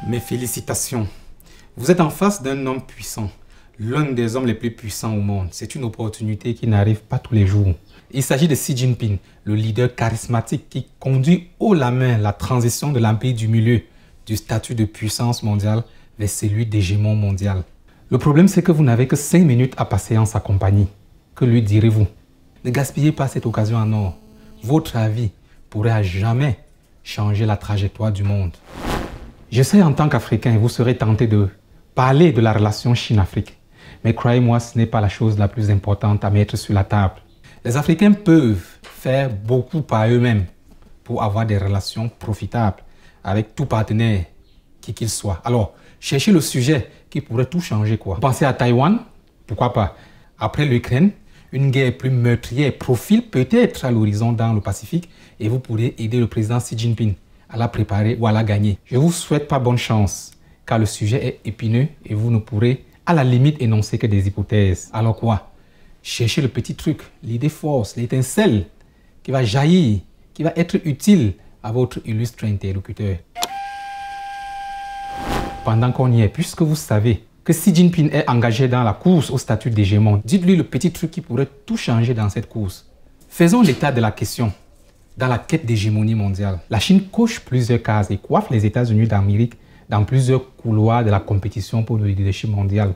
Mes félicitations. Vous êtes en face d'un homme puissant, l'un des hommes les plus puissants au monde. C'est une opportunité qui n'arrive pas tous les jours. Il s'agit de Xi Jinping, le leader charismatique qui conduit haut la main la transition de l'empire du milieu, du statut de puissance mondiale vers celui d'hégémon mondial. Le problème, c'est que vous n'avez que 5 minutes à passer en sa compagnie. Que lui direz-vous? Ne gaspillez pas cette occasion en or. Votre avis pourrait à jamais changer la trajectoire du monde. Je sais, en tant qu'Africain, vous serez tenté de parler de la relation Chine-Afrique. Mais croyez-moi, ce n'est pas la chose la plus importante à mettre sur la table. Les Africains peuvent faire beaucoup par eux-mêmes pour avoir des relations profitables avec tout partenaire, qui qu'il soit. Alors, cherchez le sujet qui pourrait tout changer, quoi. Pensez à Taïwan, pourquoi pas. Après l'Ukraine, une guerre plus meurtrière profile peut-être à l'horizon dans le Pacifique et vous pourrez aider le président Xi Jinping à la préparer ou à la gagner. Je ne vous souhaite pas bonne chance, car le sujet est épineux et vous ne pourrez à la limite énoncer que des hypothèses. Alors quoi? Cherchez le petit truc, l'idée force, l'étincelle qui va jaillir, qui va être utile à votre illustre interlocuteur. Pendant qu'on y est, puisque vous savez que Xi Jinping est engagé dans la course au statut d'hégémon, dites-lui le petit truc qui pourrait tout changer dans cette course. Faisons l'état de la question. Dans la quête d'hégémonie mondiale, la Chine coche plusieurs cases et coiffe les États-Unis d'Amérique dans plusieurs couloirs de la compétition pour le leadership mondial.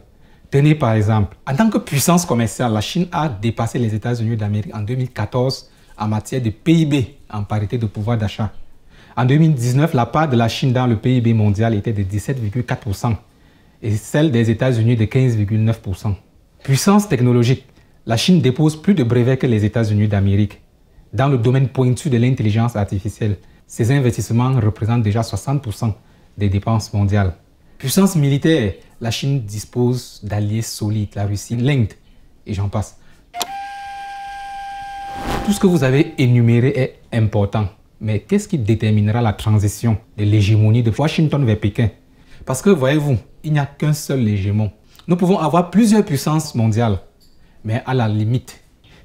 Tenez par exemple, en tant que puissance commerciale, la Chine a dépassé les États-Unis d'Amérique en 2014 en matière de PIB, en parité de pouvoir d'achat. En 2019, la part de la Chine dans le PIB mondial était de 17,4% et celle des États-Unis de 15,9%. Puissance technologique, la Chine dépose plus de brevets que les États-Unis d'Amérique. Dans le domaine pointu de l'intelligence artificielle, ces investissements représentent déjà 60% des dépenses mondiales. Puissance militaire, la Chine dispose d'alliés solides, la Russie, l'Inde, et j'en passe. Tout ce que vous avez énuméré est important, mais qu'est-ce qui déterminera la transition de l'hégémonie de Washington vers Pékin? Parce que, voyez-vous, il n'y a qu'un seul hégémon. Nous pouvons avoir plusieurs puissances mondiales, mais à la limite,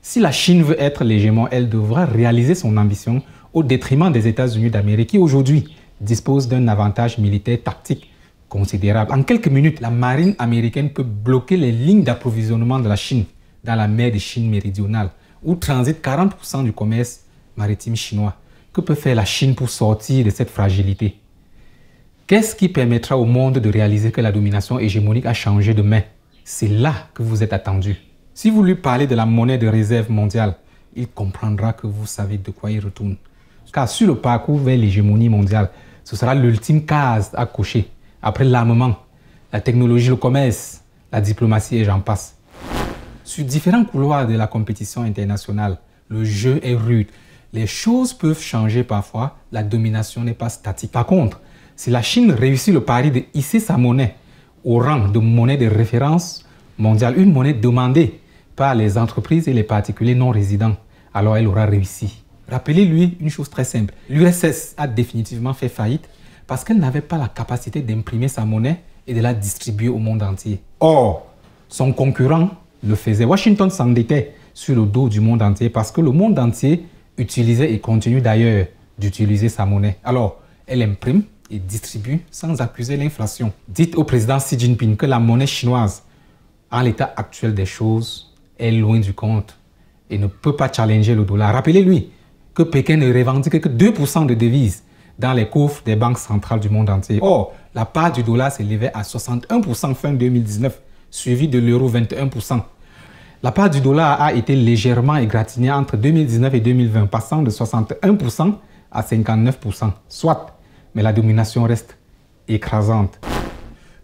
si la Chine veut être l'hégémon, elle devra réaliser son ambition au détriment des États-Unis d'Amérique qui aujourd'hui disposent d'un avantage militaire tactique considérable. En quelques minutes, la marine américaine peut bloquer les lignes d'approvisionnement de la Chine dans la mer de Chine méridionale où transite 40% du commerce maritime chinois. Que peut faire la Chine pour sortir de cette fragilité? Qu'est-ce qui permettra au monde de réaliser que la domination hégémonique a changé de main? C'est là que vous êtes attendu. Si vous lui parlez de la monnaie de réserve mondiale, il comprendra que vous savez de quoi il retourne. Car sur le parcours vers l'hégémonie mondiale, ce sera l'ultime case à cocher. Après l'armement, la technologie, le commerce, la diplomatie et j'en passe. Sur différents couloirs de la compétition internationale, le jeu est rude. Les choses peuvent changer parfois, la domination n'est pas statique. Par contre, si la Chine réussit le pari de hisser sa monnaie au rang de monnaie de référence mondiale, une monnaie demandée par les entreprises et les particuliers non résidents, alors elle aura réussi. Rappelez-lui une chose très simple. L'URSS a définitivement fait faillite parce qu'elle n'avait pas la capacité d'imprimer sa monnaie et de la distribuer au monde entier. Or, son concurrent le faisait. Washington s'endettait sur le dos du monde entier parce que le monde entier utilisait et continue d'ailleurs d'utiliser sa monnaie. Alors, elle imprime et distribue sans accuser l'inflation. Dites au président Xi Jinping que la monnaie chinoise, en l'état actuel des choses, est loin du compte et ne peut pas challenger le dollar. Rappelez-lui que Pékin ne revendique que 2% de devises dans les coffres des banques centrales du monde entier. Or, la part du dollar s'élevait à 61% fin 2019, suivi de l'euro 21%. La part du dollar a été légèrement égratignée entre 2019 et 2020, passant de 61% à 59%, soit, mais la domination reste écrasante.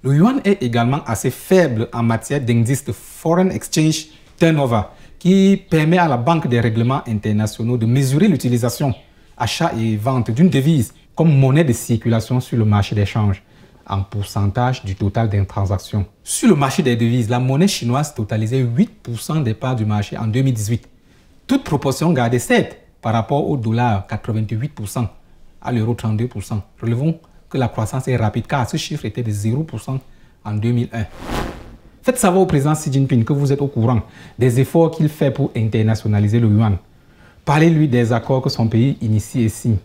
Le yuan est également assez faible en matière d'indice de Foreign Exchange Turnover, qui permet à la Banque des règlements internationaux de mesurer l'utilisation, achat et vente d'une devise comme monnaie de circulation sur le marché d'échange en pourcentage du total des transactions. Sur le marché des devises, la monnaie chinoise totalisait 8% des parts du marché en 2018. Toute proportion gardée 7 par rapport au dollar 88%, à l'euro 32%. Relevons que la croissance est rapide car ce chiffre était de 0% en 2001. Faites savoir au président Xi Jinping que vous êtes au courant des efforts qu'il fait pour internationaliser le yuan. Parlez-lui des accords que son pays initie et signe.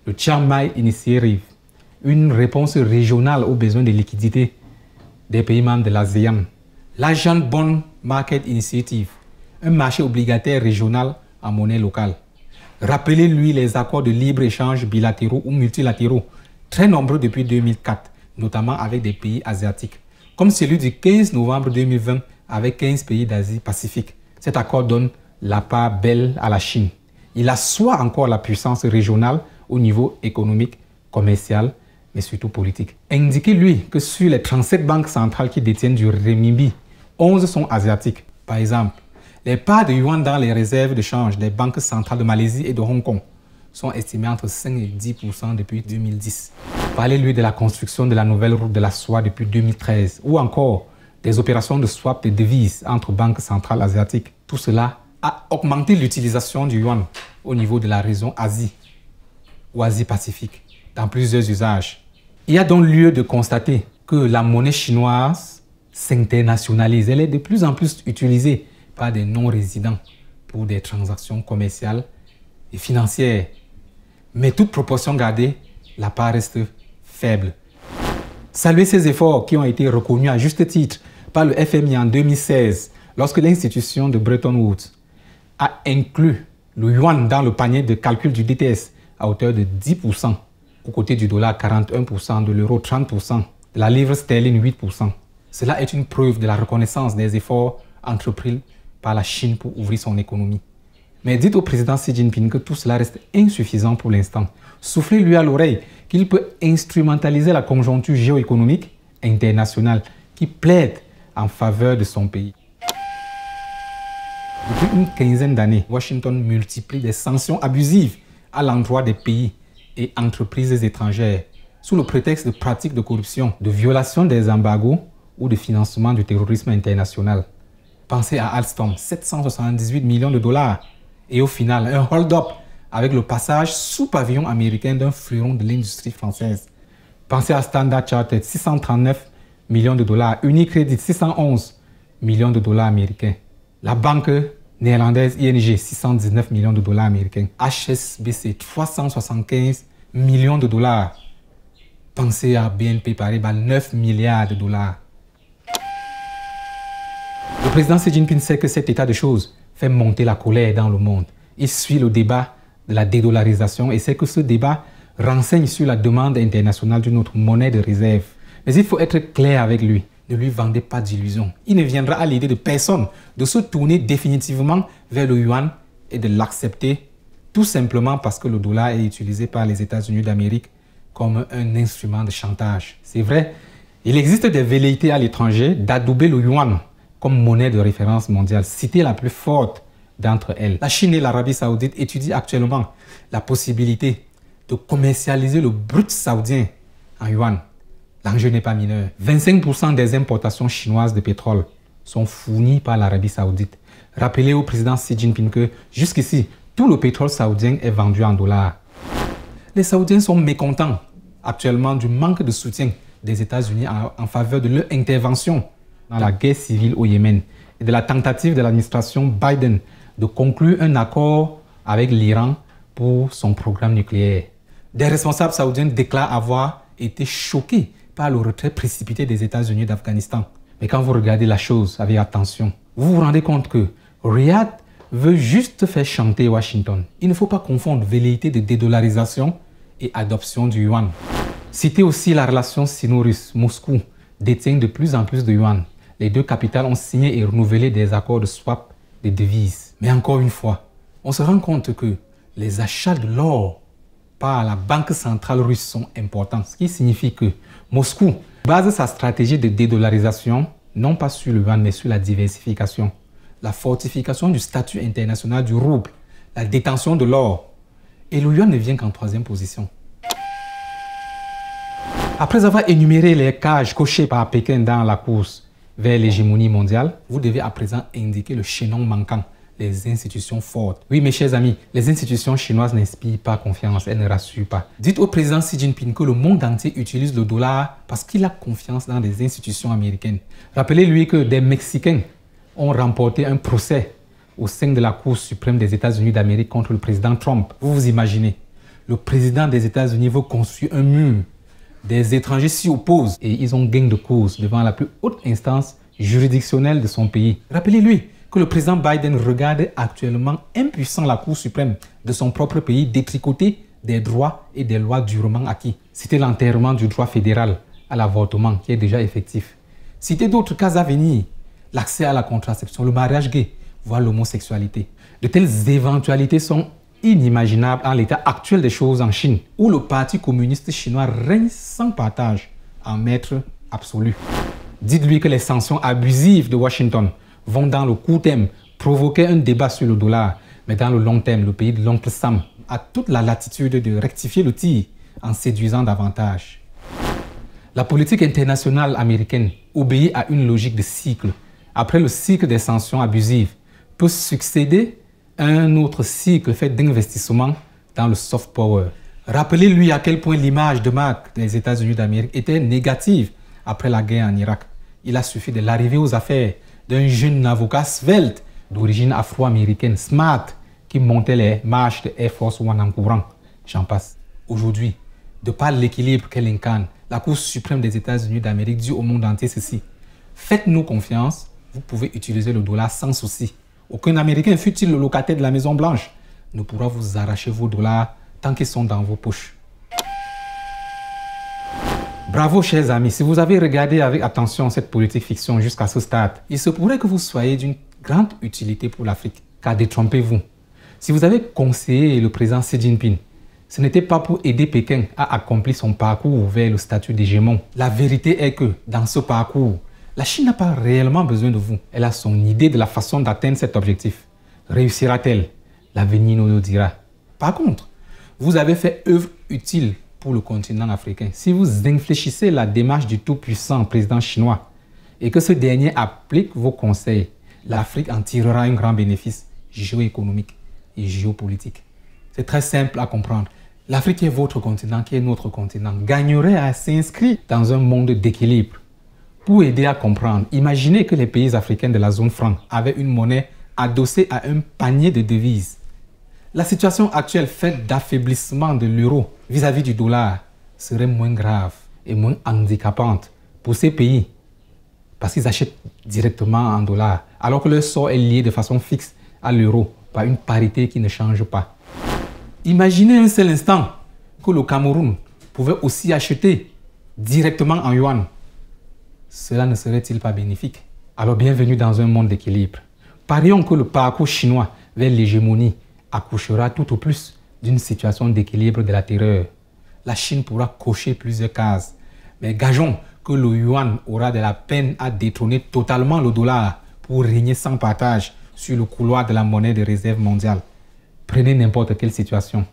Le Chiang Mai Initiative, une réponse régionale aux besoins de liquidité des pays membres de l'ASEAN. L'Asian Bond Market Initiative, un marché obligataire régional en monnaie locale. Rappelez-lui les accords de libre-échange bilatéraux ou multilatéraux, très nombreux depuis 2004, notamment avec des pays asiatiques, comme celui du 15 novembre 2020 avec 15 pays d'Asie-Pacifique. Cet accord donne la part belle à la Chine. Il assoit encore la puissance régionale au niveau économique, commercial, mais surtout politique. Indiquez-lui que sur les 37 banques centrales qui détiennent du renminbi, 11 sont asiatiques. Par exemple, les parts de yuan dans les réserves de change des banques centrales de Malaisie et de Hong Kong sont estimées entre 5 et 10% depuis 2010. Parlez-lui de la construction de la nouvelle route de la soie depuis 2013 ou encore des opérations de swap de devises entre banques centrales asiatiques. Tout cela a augmenté l'utilisation du yuan au niveau de la région Asie ou Asie-Pacifique dans plusieurs usages. Il y a donc lieu de constater que la monnaie chinoise s'internationalise. Elle est de plus en plus utilisée par des non-résidents pour des transactions commerciales et financières. Mais toute proportion gardée, la part reste faible. Saluez ces efforts qui ont été reconnus à juste titre par le FMI en 2016, lorsque l'institution de Bretton Woods a inclus le yuan dans le panier de calcul du DTS à hauteur de 10%, aux côtés du dollar 41%, de l'euro 30%, de la livre sterling 8%. Cela est une preuve de la reconnaissance des efforts entrepris par la Chine pour ouvrir son économie. Mais dites au président Xi Jinping que tout cela reste insuffisant pour l'instant. Soufflez-lui à l'oreille qu'il peut instrumentaliser la conjoncture géoéconomique internationale qui plaide en faveur de son pays. Depuis une quinzaine d'années, Washington multiplie des sanctions abusives à l'endroit des pays et entreprises étrangères sous le prétexte de pratiques de corruption, de violation des embargos ou de financement du terrorisme international. Pensez à Alstom, 778 millions de dollars. Et au final, un hold-up avec le passage sous pavillon américain d'un fleuron de l'industrie française. Pensez à Standard Chartered, 639 millions de dollars. Unicredit, 611 millions de dollars américains. La banque néerlandaise ING, 619 millions de dollars américains. HSBC, 375 millions de dollars. Pensez à BNP Paribas, 9 milliards de dollars. Le président Xi Jinping sait que cet état de choses fait monter la colère dans le monde. Il suit le débat de la dédollarisation et sait que ce débat renseigne sur la demande internationale d'une autre monnaie de réserve. Mais il faut être clair avec lui. Ne lui vendez pas d'illusions. Il ne viendra à l'idée de personne de se tourner définitivement vers le yuan et de l'accepter tout simplement parce que le dollar est utilisé par les États-Unis d'Amérique comme un instrument de chantage. C'est vrai, il existe des velléités à l'étranger d'adouber le yuan comme monnaie de référence mondiale. Citez la plus forte d'entre elles. La Chine et l'Arabie Saoudite étudient actuellement la possibilité de commercialiser le brut saoudien en yuan. L'enjeu n'est pas mineur. 25% des importations chinoises de pétrole sont fournies par l'Arabie Saoudite. Rappelez au président Xi Jinping que jusqu'ici, tout le pétrole saoudien est vendu en dollars. Les Saoudiens sont mécontents actuellement du manque de soutien des États-Unis en faveur de leur intervention dans la guerre civile au Yémen et de la tentative de l'administration Biden de conclure un accord avec l'Iran pour son programme nucléaire. Des responsables saoudiens déclarent avoir été choqués par le retrait précipité des États-Unis d'Afghanistan. Mais quand vous regardez la chose avec attention, vous vous rendez compte que Riyad veut juste faire chanter Washington. Il ne faut pas confondre velléité de dédollarisation et adoption du yuan. Citez aussi la relation sino-russe. Moscou détient de plus en plus de yuan. Les deux capitales ont signé et renouvelé des accords de swap de devises. Mais encore une fois, on se rend compte que les achats de l'or par la Banque centrale russe sont importants. Ce qui signifie que Moscou base sa stratégie de dédollarisation non pas sur le yuan mais sur la diversification, la fortification du statut international du rouble, la détention de l'or. Et le yuan ne vient qu'en troisième position. Après avoir énuméré les cages cochées par Pékin dans la course vers l'hégémonie mondiale, vous devez à présent indiquer le chaînon manquant, les institutions fortes. Oui, mes chers amis, les institutions chinoises n'inspirent pas confiance, elles ne rassurent pas. Dites au président Xi Jinping que le monde entier utilise le dollar parce qu'il a confiance dans les institutions américaines. Rappelez-lui que des Mexicains ont remporté un procès au sein de la Cour suprême des États-Unis d'Amérique contre le président Trump. Vous vous imaginez, le président des États-Unis veut construire un mur Des étrangers s'y opposent et ils ont gain de cause devant la plus haute instance juridictionnelle de son pays. Rappelez-lui que le président Biden regarde actuellement impuissant la Cour suprême de son propre pays détricoter des droits et des lois durement acquis. Citez l'enterrement du droit fédéral à l'avortement qui est déjà effectif. Citez d'autres cas à venir, l'accès à la contraception, le mariage gay, voire l'homosexualité. De telles éventualités sont inimaginables en l'état actuel des choses en Chine, où le Parti communiste chinois règne sans partage en maître absolu. Dites-lui que les sanctions abusives de Washington vont dans le court terme provoquer un débat sur le dollar, mais dans le long terme, le pays de l'oncle Sam a toute la latitude de rectifier le tir en séduisant davantage. La politique internationale américaine obéit à une logique de cycle. Après le cycle des sanctions abusives, peut succéder un autre cycle fait d'investissement dans le soft power. Rappelez-lui à quel point l'image de marque des États-Unis d'Amérique était négative après la guerre en Irak. Il a suffi de l'arrivée aux affaires d'un jeune avocat svelte d'origine afro-américaine, smart, qui montait les marches de Air Force One en courant. J'en passe. Aujourd'hui, de par l'équilibre qu'elle incarne, la Cour suprême des États-Unis d'Amérique dit au monde entier ceci. Faites-nous confiance, vous pouvez utiliser le dollar sans souci. Aucun Américain, fût-il le locataire de la Maison Blanche, ne pourra vous arracher vos dollars tant qu'ils sont dans vos poches. Bravo, chers amis. Si vous avez regardé avec attention cette politique fiction jusqu'à ce stade, il se pourrait que vous soyez d'une grande utilité pour l'Afrique. Car détrompez-vous. Si vous avez conseillé le président Xi Jinping, ce n'était pas pour aider Pékin à accomplir son parcours vers le statut d'hégémon. La vérité est que, dans ce parcours, la Chine n'a pas réellement besoin de vous. Elle a son idée de la façon d'atteindre cet objectif. Réussira-t-elle? L'avenir nous le dira. Par contre, vous avez fait œuvre utile pour le continent africain. Si vous infléchissez la démarche du tout-puissant président chinois et que ce dernier applique vos conseils, l'Afrique en tirera un grand bénéfice géoéconomique et géopolitique. C'est très simple à comprendre. L'Afrique qui est votre continent, qui est notre continent, gagnerait à s'inscrire dans un monde d'équilibre. Pour aider à comprendre, imaginez que les pays africains de la zone franc avaient une monnaie adossée à un panier de devises. La situation actuelle faite d'affaiblissement de l'euro vis-à-vis du dollar serait moins grave et moins handicapante pour ces pays parce qu'ils achètent directement en dollars alors que leur sort est lié de façon fixe à l'euro par une parité qui ne change pas. Imaginez un seul instant que le Cameroun pouvait aussi acheter directement en yuan. Cela ne serait-il pas bénéfique? Alors bienvenue dans un monde d'équilibre. Parions que le parcours chinois vers l'hégémonie accouchera tout au plus d'une situation d'équilibre de la terreur. La Chine pourra cocher plusieurs cases, mais gageons que le yuan aura de la peine à détrôner totalement le dollar pour régner sans partage sur le couloir de la monnaie de réserve mondiale. Prenez n'importe quelle situation.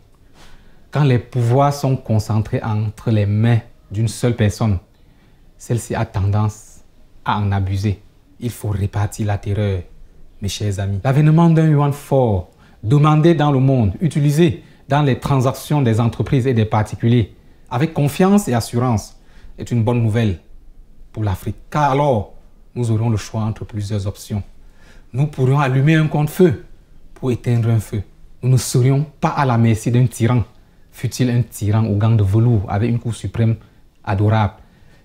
Quand les pouvoirs sont concentrés entre les mains d'une seule personne, celle-ci a tendance à en abuser. Il faut répartir la terreur, mes chers amis. L'avènement d'un yuan fort, demandé dans le monde, utilisé dans les transactions des entreprises et des particuliers, avec confiance et assurance, est une bonne nouvelle pour l'Afrique. Car alors, nous aurons le choix entre plusieurs options. Nous pourrions allumer un compte-feu pour éteindre un feu. Nous ne serions pas à la merci d'un tyran, fût-il un tyran aux gants de velours avec une Cour suprême adorable.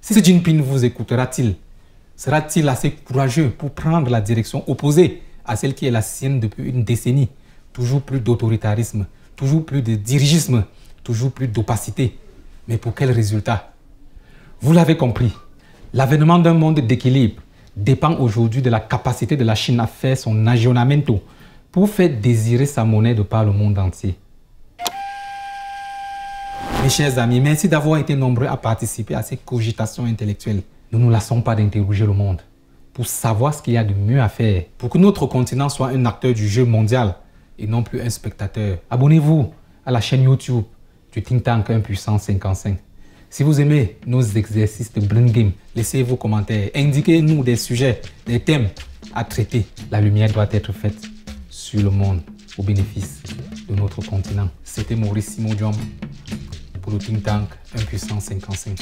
Xi Jinping vous écoutera-t-il? Sera-t-il assez courageux pour prendre la direction opposée à celle qui est la sienne depuis une décennie? Toujours plus d'autoritarisme, toujours plus de dirigisme, toujours plus d'opacité. Mais pour quel résultat? Vous l'avez compris, l'avènement d'un monde d'équilibre dépend aujourd'hui de la capacité de la Chine à faire son aggiornamento pour faire désirer sa monnaie de par le monde entier. Mes chers amis, merci d'avoir été nombreux à participer à ces cogitations intellectuelles. Ne nous lassons pas d'interroger le monde pour savoir ce qu'il y a de mieux à faire pour que notre continent soit un acteur du jeu mondial et non plus un spectateur. Abonnez-vous à la chaîne YouTube du Think Tank 1 puissance 55. Si vous aimez nos exercices de Brain Game, laissez vos commentaires. Indiquez-nous des sujets, des thèmes à traiter. La lumière doit être faite sur le monde au bénéfice de notre continent. C'était Maurice Simon Diom pour le Think Tank 1 puissance 55.